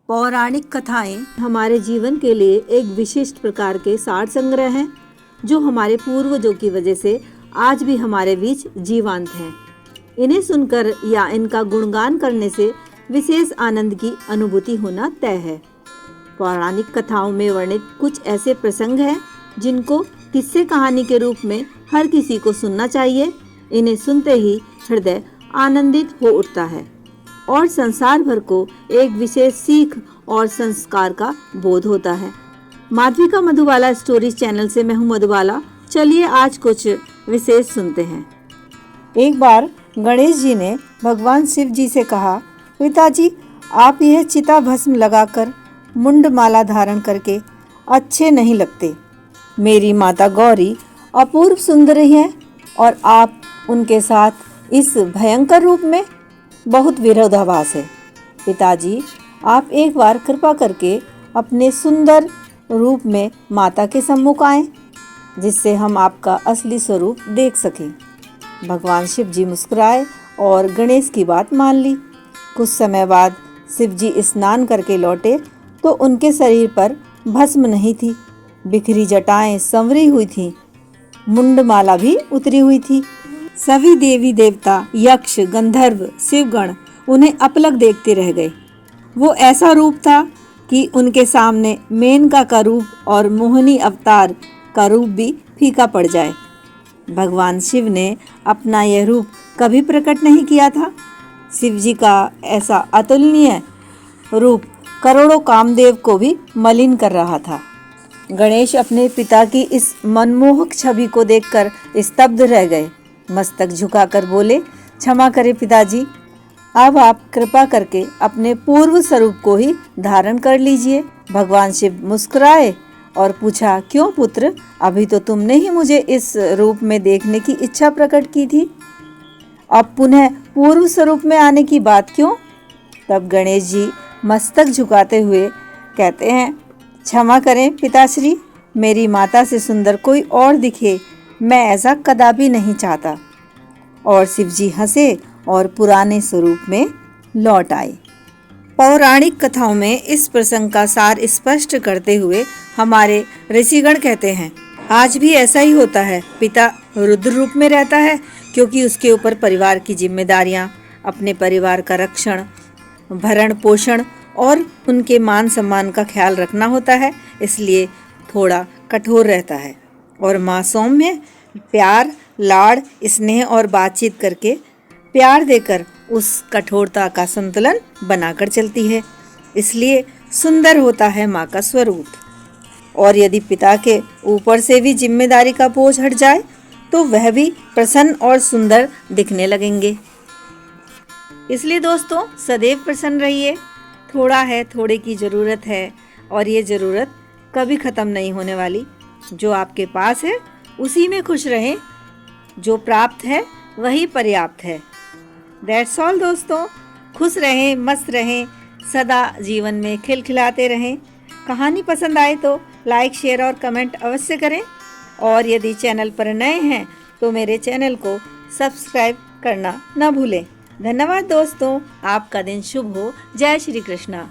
पौराणिक कथाएं हमारे जीवन के लिए एक विशिष्ट प्रकार के सार संग्रह हैं जो हमारे पूर्वजों की वजह से आज भी हमारे बीच जीवंत हैं। इन्हें सुनकर या इनका गुणगान करने से विशेष आनंद की अनुभूति होना तय है। पौराणिक कथाओं में वर्णित कुछ ऐसे प्रसंग हैं जिनको किस्से कहानी के रूप में हर किसी को सुनना चाहिए। इन्हें सुनते ही हृदय आनंदित हो उठता है और संसार भर को एक विशेष सीख और संस्कार का बोध होता है। माधविका मधुबाला स्टोरीज चैनल से मैं हूँ मधुबाला। चलिए आज कुछ विशेष सुनते हैं। एक बार गणेश जी ने भगवान शिव जी से कहा, पिताजी आप यह चिता भस्म लगाकर मुंड माला धारण करके अच्छे नहीं लगते। मेरी माता गौरी अपूर्व सुंदरी है और आप उनके साथ इस भयंकर रूप में, बहुत विरोधाभास है। पिताजी आप एक बार कृपा करके अपने सुंदर रूप में माता के सम्मुख आएं, जिससे हम आपका असली स्वरूप देख सकें। भगवान शिव जी मुस्कुराए और गणेश की बात मान ली। कुछ समय बाद शिव जी स्नान करके लौटे तो उनके शरीर पर भस्म नहीं थी। बिखरी जटाएं संवरी हुई थी, मुंडमाला भी उतरी हुई थी। सभी देवी देवता, यक्ष, गंधर्व, शिवगण उन्हें अपलक देखते रह गए। वो ऐसा रूप था कि उनके सामने मेनका का रूप और मोहिनी अवतार का रूप भी फीका पड़ जाए। भगवान शिव ने अपना यह रूप कभी प्रकट नहीं किया था। शिव जी का ऐसा अतुलनीय रूप करोड़ों कामदेव को भी मलिन कर रहा था। गणेश अपने पिता की इस मनमोहक छवि को देखकर स्तब्ध रह गए। मस्तक झुकाकर बोले, क्षमा करें पिताजी, अब आप कृपा करके अपने पूर्व स्वरूप को ही धारण कर लीजिए। भगवान शिव मुस्कुराए और पूछा, क्यों पुत्र, अभी तो तुमने ही मुझे इस रूप में देखने की इच्छा प्रकट की थी, अब पुनः पूर्व स्वरूप में आने की बात क्यों? तब गणेश जी मस्तक झुकाते हुए कहते हैं, क्षमा करें पिताश्री, मेरी माता से सुंदर कोई और दिखे, मैं ऐसा कदापि नहीं चाहता। और शिव जी हंसे और पुराने स्वरूप में लौट आए। पौराणिक कथाओं में इस प्रसंग का सार स्पष्ट करते हुए हमारे ऋषिगण कहते हैं, आज भी ऐसा ही होता है। पिता रुद्र रूप में रहता है क्योंकि उसके ऊपर परिवार की जिम्मेदारियां, अपने परिवार का रक्षण, भरण पोषण और उनके मान सम्मान का ख्याल रखना होता है, इसलिए थोड़ा कठोर रहता है। और माँ सौम्य प्यार, लाड़, स्नेह और बातचीत करके, प्यार देकर उस कठोरता का संतुलन बनाकर चलती है। इसलिए सुंदर होता है माँ का स्वरूप। और यदि पिता के ऊपर से भी जिम्मेदारी का बोझ हट जाए तो वह भी प्रसन्न और सुंदर दिखने लगेंगे। इसलिए दोस्तों सदैव प्रसन्न रहिए। थोड़ा है, थोड़े की ज़रूरत है और ये ज़रूरत कभी ख़त्म नहीं होने वाली। जो आपके पास है उसी में खुश रहें, जो प्राप्त है वही पर्याप्त है। दैट्स ऑल दोस्तों, खुश रहें, मस्त रहें, सदा जीवन में खिलखिलाते रहें। कहानी पसंद आए तो लाइक, शेयर और कमेंट अवश्य करें। और यदि चैनल पर नए हैं तो मेरे चैनल को सब्सक्राइब करना न भूलें। धन्यवाद दोस्तों, आपका दिन शुभ हो। जय श्री कृष्णा।